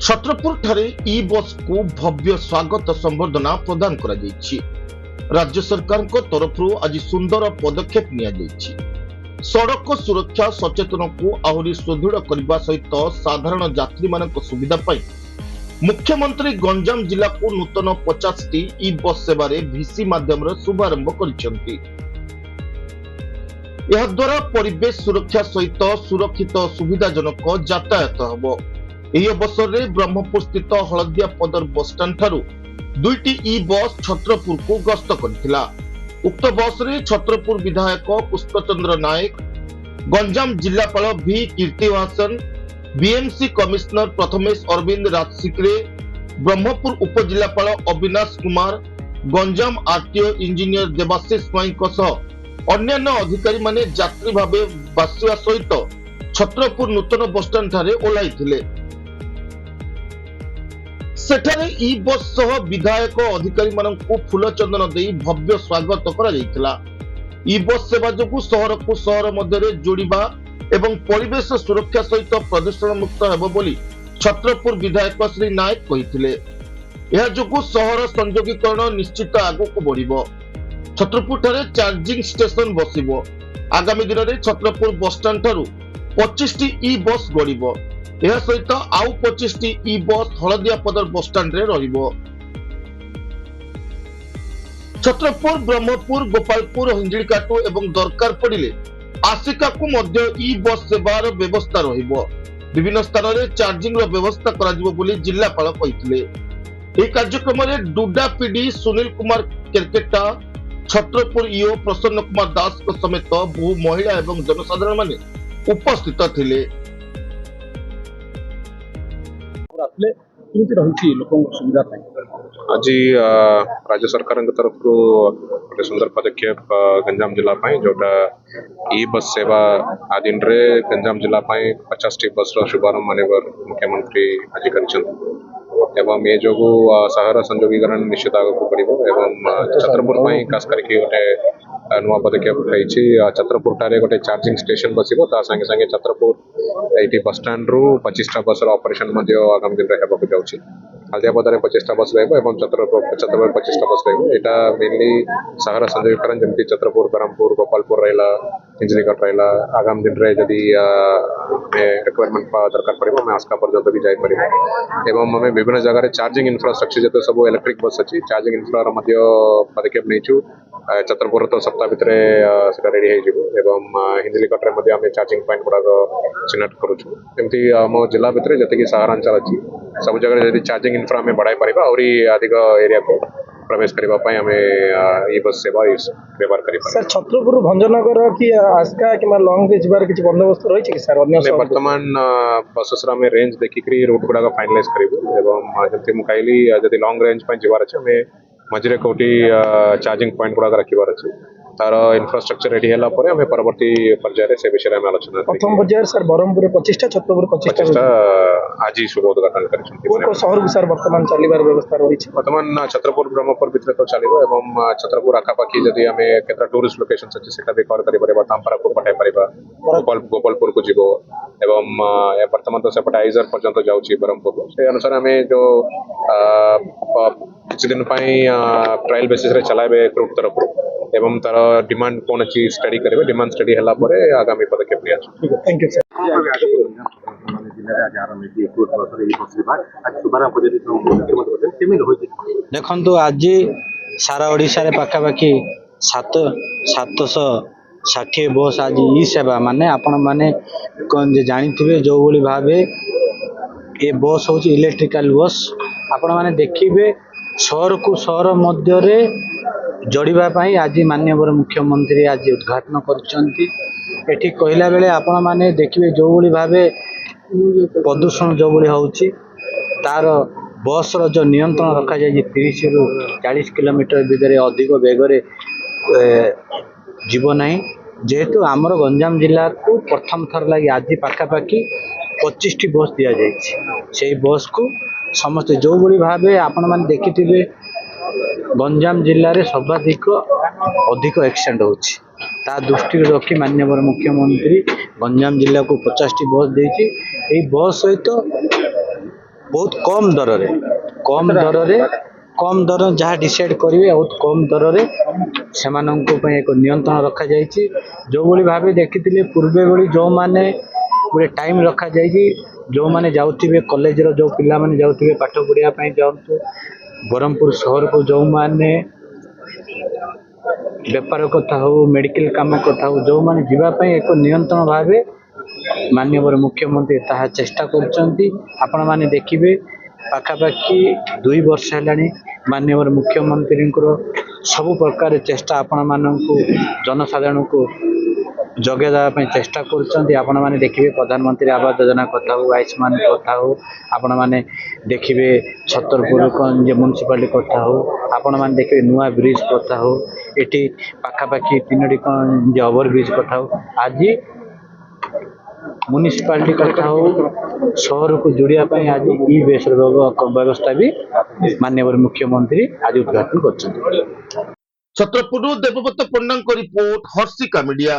छत्रपुर ठारे ई बस को भव्य स्वागत संबर्धना प्रदान करा जायछि। राज्य सरकार को तरफ आज सुंदर पदक्षेप निया जायछि। सड़क सुरक्षा सचेतन को आहुरी सुदृढ़ करने सहित साधारण यात्री मानक सुविधा पाई मुख्यमंत्री गंजाम जिला को नूतन 50 टी ई बस सेवारे भिसी माध्यम शुभारंभ करिसेंति। यह द्वारा परिवेश सुरक्षा सहित सुरक्षित सुविधाजनक यातायात हबो। ଏହି ଅବସରରେ ବ୍ରହ୍ମପୁର ସ୍ଥିତ ହଳଦିଆ ପଦର ବସ୍ ଷ୍ଟାଣ୍ଡ ଠାରୁ ଦୁଇଟି ଇ ବସ୍ ଛତ୍ରପୁରକୁ ଗସ୍ତ କରିଥିଲା। ଉକ୍ତ ବସ୍ରେ ଛତ୍ରପୁର ବିଧାୟକ ପୁଷ୍ପଚନ୍ଦ୍ର ନାୟକ, ଗଞ୍ଜାମ ଜିଲ୍ଲାପାଳ ଭି କୀର୍ତ୍ତିବାସନ, ବିଏମସି କମିଶନର ପ୍ରଥମେଶ ଅରବିନ୍ଦ ରାଜସିକ୍ରେ, ବ୍ରହ୍ମପୁର ଉପଜିଲ୍ଲାପାଳ ଅବିନାଶ କୁମାର, ଗଞ୍ଜାମ ଆରଟିଓ ଇଞ୍ଜିନିୟର ଦେବାଶିଷ ସ୍ୱାଇଁଙ୍କ ସହ ଅନ୍ୟାନ୍ୟ ଅଧିକାରୀମାନେ ଯାତ୍ରୀ ଭାବେ ବାସିବା ସହିତ ଛତ୍ରପୁର ନୂତନ ବସ୍ଷ୍ଟାଣ୍ଡ ଠାରେ ଓହ୍ଲାଇଥିଲେ। सेठारे ई बस सह विधायक अधिकारी मानकु फूल चंदन देई भव्य स्वागत करा जायतिला। ई बस सेवा जोगु शहर को शहर मध्य जोड़िबा एवं परिवेश सुरक्षा सहित प्रदूषण मुक्त हेबो बोली छत्रपुर विधायक श्री नायक कहिथिले। एहा जोगु शहर संयोगीकरण निश्चित आगु को बढ़िबो। छत्रपुर ठारे चार्जिंग स्टेशन बसिबो। आगामी दिन रे छत्रपुर बस स्टैंड ठारू 25 टी ई बस गड़िबो। यह सहित आउ 25 टी ई बस हलदिया पदर बस स्टैंड रे रहिबो। छत्रपुर, ब्रह्मपुर, गोपालपुर, हिंजिलकाटु एवं दरकार पड़िले आसिका को मध्य ई बस सेवार व्यवस्था रहिबो। विभिन्न स्थान रे चार्जिंग रो व्यवस्था करा जिवो बोली जिल्लापाल कहिथिले। एही कार्यक्रम रे Duda PD Sunil Kumar Kerketta, Chhatrapur EO प्रसन्न कुमार दास को समेत बहु महिला एवं जनसाधारण माने उपस्थित थिले। आज राज्य सरकार तरफ गोटे सुंदर पदक्षेप गंजाम जिला जोटा ई बस सेवा आदिन रे गंजाम जिला 50 टी बस शुभारंभ मानवर मुख्यमंत्री आज एवं ये जो सहर संयोगीकरण निश्चित आगे बढ़ छत्रपुर खास करके गोटे नुआ पदक्षेप उठाई। छत्रपुर ठारे गोटे चार्जिंग स्टेशन बसिबो ता संगे संगे छत्रपुर एटी बस स्टैंड रु 25 टा बस ऑपरेशन आगामी दिन हेबाक जाउछि। हल्दिया पदारे 25 टा बस रहबो एवं छत्रपुर 25 टा बस रहबो। एटा मेनली सहर संयोगीकरण जमती छत्रपुर, ब्रह्मपुर, गोपालपुर रहला, हिंजिलकाट रहला। आगामी दिन रे जदी रिक्वायरमेंट दरकार पड़िबो मैं आस्का पर्यंत भी जाय परिबो। एवं हमें विभिन्न जगह चार्जिंग इंफ्रास्ट्रक्चर जते सब इलेक्ट्रिक बस अछि चार्जिंग इंफ्रा पदक्षेप नहीं छत्रपुर तो सप्ताह भितर रेडी एवं हिंजिलकाट रे आम चार्जिंग पॉइंट गुड़ाक चिन्हट करुँगी। आम जिला भितर जी सहरांचल अच्छी सब जगह जब चार्जिंग इंफ्रा आम बढ़ाई पारिबा और अधिक एरिया को प्रवेश करने आम ई बस सेवा व्यवहार कर छत्रपुर भंजनगर कि आस्का कि लंग जबार किसी बंदोबस्त रही सर बर्तमान बस रेंज देखिक रूट गुड़ाक फाइनालाइज करूँ। कहली जब लंग रेंज जबार अच्छे आम मझे कौटी चार्जिंग पॉइंट गुड़ाक रखार अच्छे तार इंफ्रास्ट्रक्चर रेडी है परवर्ती पर्यायर से विषय में आलोचना। प्रथम पर्यायर सर ब्रह्मपुर 25 टा, छत्रपुर 25 टा आज शुभ उद्घाटन कर शहर सर बर्तमान चलबार व्यवस्था रही। बर्तमान छत्रपुर ब्रह्मपुर भितर तो चलो एवं छत्रपुर आखापाखी जदि आम केतरा टूरिस्ट लोकेशन अच्छे से भी कवर कर तांपारा को पठाई पार गोपालपुर को जीव एवं बर्तमान तो सेपटे आइजर पर्यंत जाऊँगी ब्रह्मपुर से अनुसार आम जो किसी दिन ट्रायल बेसिस रे चलाइबे ग्रुप तरफ एवं तार डिमांड कौन अच्छी स्टडी करेंगे। डिमांड स्टडी है आगामी पदक्षेप लिया। Thank you sir. देखु आज सारा ओडिशा रे पाखापाखि 760 बस आज ई सेवा माने आपण माने जानी जो भाव ये बस हूँ इलेक्ट्रिकल बस आपण माने देखिए शहर को शहर मध्य जोड़िबा पाई आज माननीय मुख्यमंत्री आज उद्घाटन करछंती। कहला बेले आपण माने देखिए जो भाव प्रदूषण जो होउची तार बस रो जो नियंत्रण रखा जाए 30 रु 40 किलोमीटर भितर अधिक बेगरे जीव नहीं जेहेतु आमर गंजाम जिला को प्रथम थर लगी आज पाखापाखि 25 टी बस दि जाए। बस को समस्त जो भाव आपण माने देखिथिबे गंजाम जिले में सर्वाधिक अधिक एक्सीडेंट होची ता दृष्टि रखी माननीय मुख्यमंत्री गंजाम जिला को 50 टी बस देती। बस सहित ବହୁତ କମ ଦର ଯାହା ଡିସାଇଡ୍ କରିବେ ବହୁତ କମ ଦରରେ ସେମାନଙ୍କ ପାଇଁ ଏକ ନିୟନ୍ତ୍ରଣ ରଖାଯାଇଛି। ଯେଉଁଭଳି ଭାବେ ଦେଖିଥିଲେ ପୂର୍ବେ ଭଳି ଯେଉଁମାନେ ଗୋଟେ ଟାଇମ୍ ରଖାଯାଇଛି, ଯେଉଁମାନେ ଯାଉଥିବେ କଲେଜର ଯେଉଁ ପିଲାମାନେ ଯାଉଥିବେ ପାଠ ପଢ଼ିବା ପାଇଁ ଯାଆନ୍ତୁ, ବ୍ରହ୍ମପୁର ସହରକୁ ଯେଉଁମାନେ ବେପାର କଥା ହଉ ମେଡ଼ିକାଲ କାମ କଥା ହଉ ଯେଉଁମାନେ ଯିବା ପାଇଁ ଏକ ନିୟନ୍ତ୍ରଣ ଭାବେ ମାନ୍ୟବର ମୁଖ୍ୟମନ୍ତ୍ରୀ ତାହା ଚେଷ୍ଟା କରୁଛନ୍ତି। ଆପଣମାନେ ଦେଖିବେ ପାଖାପାଖି 2 ବର୍ଷ ହେଲାଣି ମାନ୍ୟବର ମୁଖ୍ୟମନ୍ତ୍ରୀଙ୍କର ସବୁ ପ୍ରକାର ଚେଷ୍ଟା ଆପଣମାନଙ୍କୁ ଜନସାଧାରଣଙ୍କୁ ଯୋଗାଇ ଦେବା ପାଇଁ ଚେଷ୍ଟା କରୁଛନ୍ତି। ଆପଣମାନେ ଦେଖିବେ ପ୍ରଧାନମନ୍ତ୍ରୀ ଆବାସ ଯୋଜନା କଥା ହଉ, ଆୟୁଷ୍ମାନ କଥା ହଉ, ଆପଣମାନେ ଦେଖିବେ ଛତରପୁର ମ୍ୟୁନିସିପାଲିଟି କଥା ହଉ, ଆପଣମାନେ ଦେଖିବେ ନୂଆ ବ୍ରିଜ୍ କଥା ହଉ, ଏଠି ପାଖାପାଖି 3ଟି ଓଭରବ୍ରିଜ୍ କଥା ହଉ, ଆଜି ମ୍ୟୁନିସିପାଲିଟି କଥା ହଉ, ସହରକୁ ଯୋଡ଼ିବା ପାଇଁ ଆଜି ଇ ବେସ୍ର ବ୍ୟବସ୍ଥା ବି ମାନ୍ୟବର ମୁଖ୍ୟମନ୍ତ୍ରୀ ଆଜି ଉଦ୍ଘାଟନ କରିଛନ୍ତି। ଛତ୍ରପୁରରୁ ଦେବବ୍ରତ ପଣ୍ଡାଙ୍କ ରିପୋର୍ଟ, ହର୍ଷିକା ମିଡିଆ।